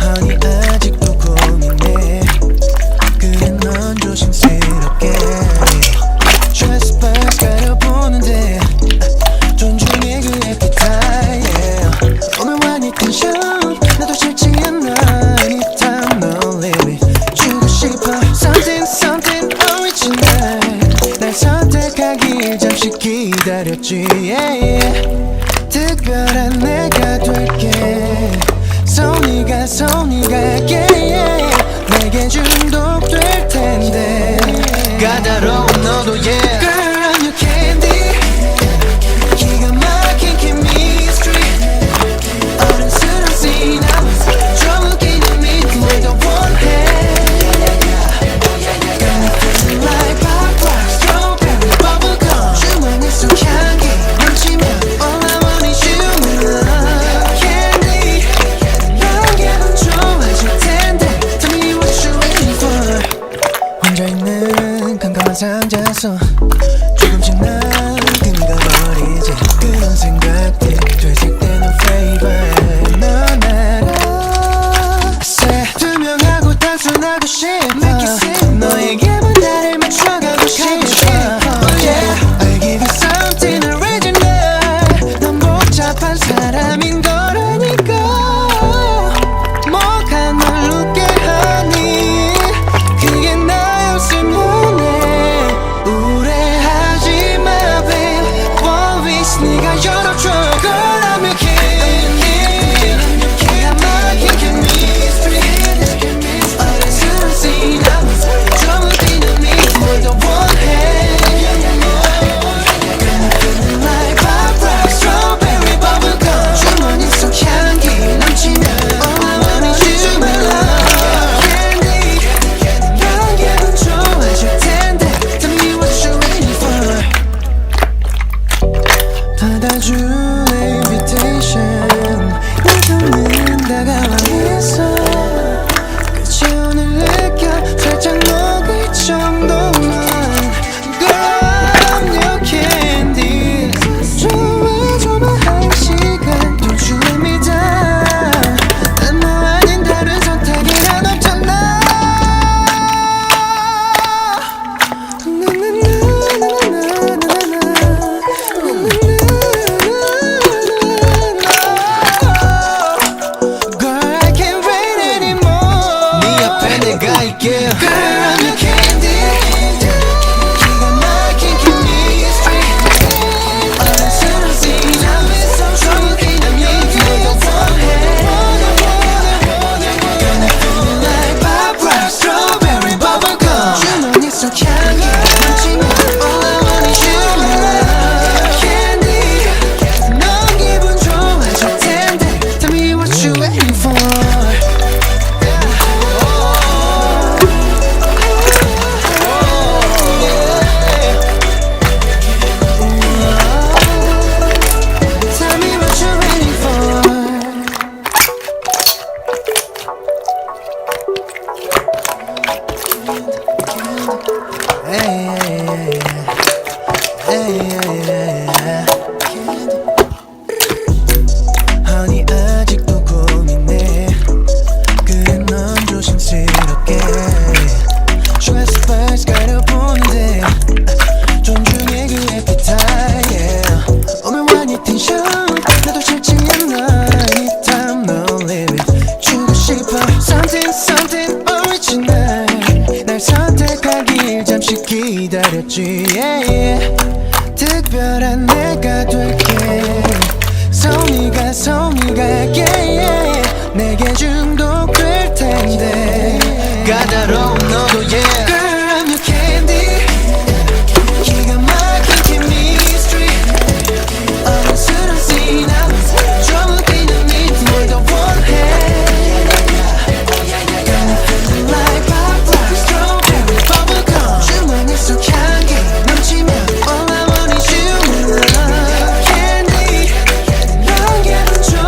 Honey 아직도 고민해. 그래 넌 조심스럽게 Trespass 가려보는데 존중해 그 appetite. 오늘 와니 텐션 나도 싫지 않아. Anytime no limit 주고 싶어 something original. 날 선택하길 잠시 기다렸지. 특별한 내가 될게. 손이가 내게 중독될 텐데. 까다로운 너도 yeah. Girl I'm your candy. 기가 막힌 chemistry. 어른스러운 scene. 좀 웃기는 믿고 뭘 더 원해. Like pop rock, strawberry, bubblegum. 주머니 속 향기 넘치면 all I want is you and love. Candy 너에게 넌 좋아질 텐데. Tell me what you waiting for. 혼자 있는 깜깜한 상자에서 조금씩 난 금가버리지. 그런 생각들 되새기는 flavor 넌 알아. I said 투명하고 단순하고 싶어. 너에게만 나를 맞춰가고 싶어. Oh yeah. I give you something original. 넌 복잡한 사람인 거라니까. 뭐가 널 웃게 하니. 그게 나였으면 해. 우려하지 마 babe. Always 네가 열어줘. Girl I'm your candy. 기가 막힌 chemistry. 어른스러운 scene. 좀 웃기는 뭘 더 원해. Like pop rock, strawberry, bubblegum. 주머니 속 향기 넘치면 all I want is you my love. Candy 너에게 넌 좋아질 텐데. Tell me what you waiting for. 받아줄 invitation. 내 손은 다가와 있어. 끝이 오늘 느껴 살짝 녹을 정도만. Girl I'm your candy. 좋아줘만 한 시간 Don't you let me down. 난 너 아닌 다른 선택이 난 없잖아. Girl I can't wait anymore. 네 앞에 내가 있게. Girl I'm your candy. 기가 막힌 chemistry. 어른스러운 scene. 좀 웃기는 뭘 더 원해. Like pop rock, strawberry, bubblegum. 주머니 속 향기 넘치면 all I want is you my love. Candy 넌 기분 좋아질 텐데. Tell me what you waiting for. Tell me what you're waiting for. Honey 아직도 고민해. 그래 넌 조심스럽게 Trespass 가려보는데 존중해 그 appetite. 오늘 와니 텐션 나도 싫지 않아. Anytime no limit 주고 싶어 something original. 날 선택하길 잠시 기다렸지.